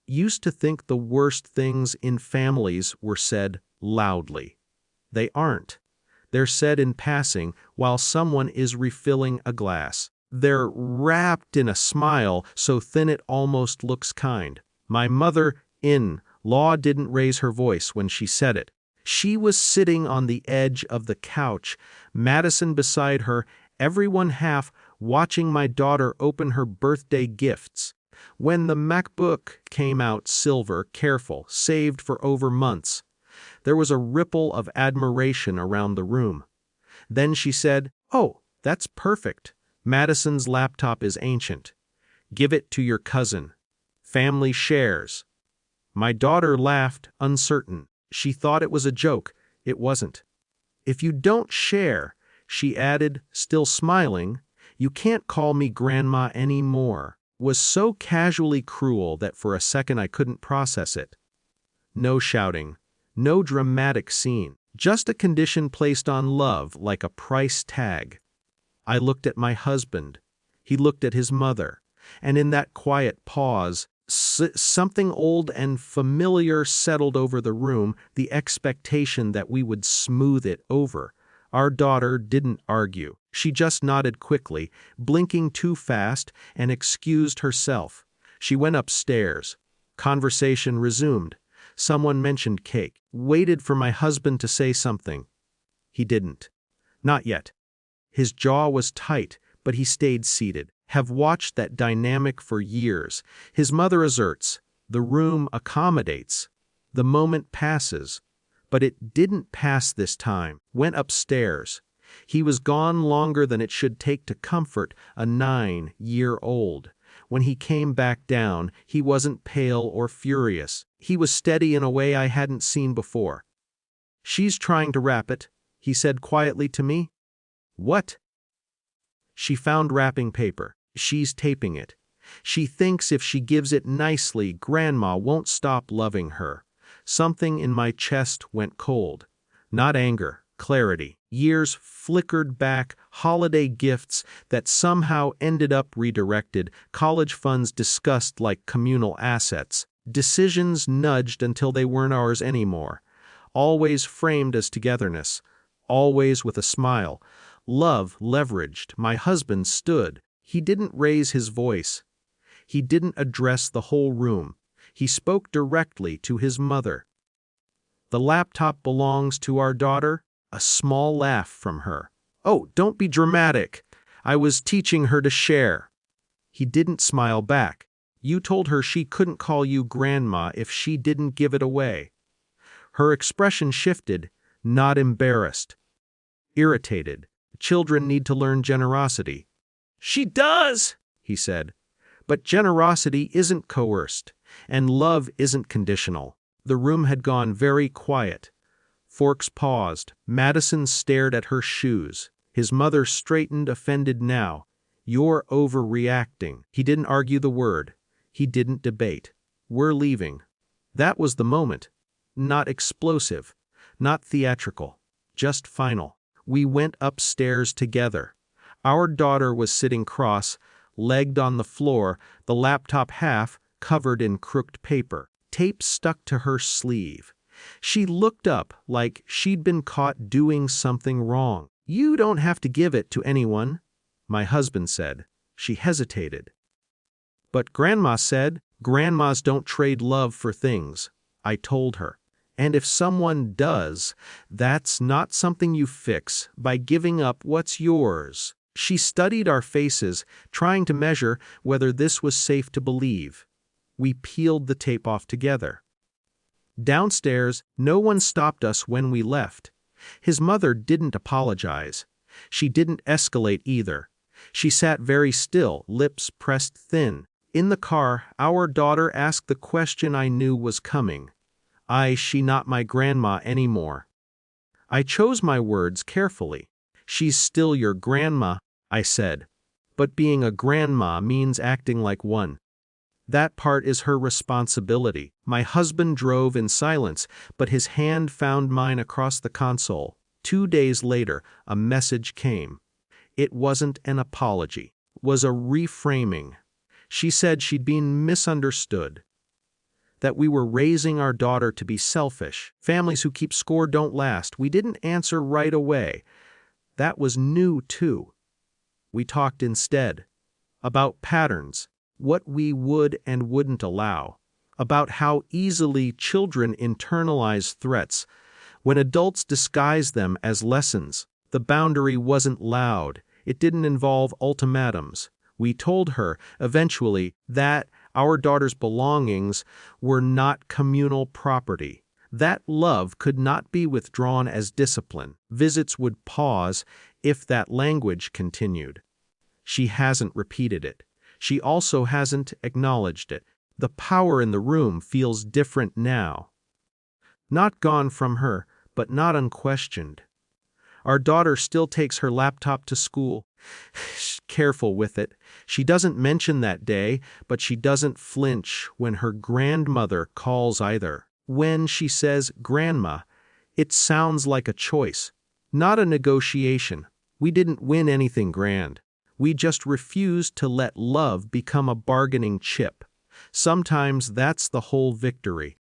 used to think the worst things in families were said loudly. They aren't. They're said in passing while someone is refilling a glass. They're wrapped in a smile so thin it almost looks kind. My mother-in-law didn't raise her voice when she said it. She was sitting on the edge of the couch, Madison beside her, everyone half watching my daughter open her birthday gifts. When the MacBook came out silver, careful, saved for over months, there was a ripple of admiration around the room. Then she said, "Oh, that's perfect. Madison's laptop is ancient. Give it to your cousin. Family shares." My daughter laughed, uncertain. She thought it was a joke. It wasn't. "If you don't share," she added, still smiling, "you can't call me Grandma anymore," was so casually cruel that for a second I couldn't process it. No shouting, no dramatic scene, just a condition placed on love like a price tag. I looked at my husband. He looked at his mother. And in that quiet pause, something old and familiar settled over the room, the expectation that we would smooth it over. Our daughter didn't argue. She just nodded quickly, blinking too fast, and excused herself. She went upstairs. Conversation resumed. Someone mentioned cake. Waited for my husband to say something. He didn't. Not yet. His jaw was tight, but he stayed seated. Have watched that dynamic for years. His mother asserts. The room accommodates. The moment passes. But it didn't pass this time. Went upstairs. He was gone longer than it should take to comfort a 9-year-old. When he came back down, he wasn't pale or furious. He was steady in a way I hadn't seen before. "She's trying to wrap it," he said quietly to me. "What?" "She found wrapping paper. She's taping it. She thinks if she gives it nicely, Grandma won't stop loving her." Something in my chest went cold. Not anger, clarity. Years flickered back, holiday gifts that somehow ended up redirected, college funds discussed like communal assets, decisions nudged until they weren't ours anymore, always framed as togetherness, always with a smile. Love leveraged. My husband stood. He didn't raise his voice. He didn't address the whole room. He spoke directly to his mother. "The laptop belongs to our daughter?" A small laugh from her. "Oh, don't be dramatic. I was teaching her to share." He didn't smile back. "You told her she couldn't call you Grandma if she didn't give it away." Her expression shifted, not embarrassed. Irritated. "Children need to learn generosity." "She does," he said. "But generosity isn't coerced, and love isn't conditional." The room had gone very quiet. Forks paused. Madison stared at her shoes. His mother straightened, offended now. "You're overreacting." He didn't argue the word. He didn't debate. "We're leaving." That was the moment. Not explosive, not theatrical, just final. We went upstairs together. Our daughter was sitting cross-legged on the floor, the laptop half covered in crooked paper, tape stuck to her sleeve. She looked up like she'd been caught doing something wrong. "You don't have to give it to anyone," my husband said. She hesitated. "But Grandma said." "Grandmas don't trade love for things," I told her. "And if someone does, that's not something you fix by giving up what's yours." She studied our faces, trying to measure whether this was safe to believe. We peeled the tape off together. Downstairs, no one stopped us when we left. His mother didn't apologize. She didn't escalate either. She sat very still, lips pressed thin. In the car, our daughter asked the question I knew was coming. She not my grandma anymore. I chose my words carefully. "She's still your grandma," I said. "But being a grandma means acting like one. That part is her responsibility." My husband drove in silence, but his hand found mine across the console. 2 days later, a message came. It wasn't an apology. It was a reframing. She said she'd been misunderstood. that we were raising our daughter to be selfish. Families who keep score don't last. We didn't answer right away. That was new, too. We talked instead about patterns, what we would and wouldn't allow, about how easily children internalize threats when adults disguise them as lessons. The boundary wasn't loud. It didn't involve ultimatums. We told her, eventually, that our daughter's belongings were not communal property. That love could not be withdrawn as discipline. Visits would pause if that language continued. She hasn't repeated it. She also hasn't acknowledged it. The power in the room feels different now. Not gone from her, but not unquestioned. Our daughter still takes her laptop to school. Careful with it. She doesn't mention that day, but she doesn't flinch when her grandmother calls either. When she says grandma, it sounds like a choice, not a negotiation. We didn't win anything grand. We just refused to let love become a bargaining chip. Sometimes that's the whole victory.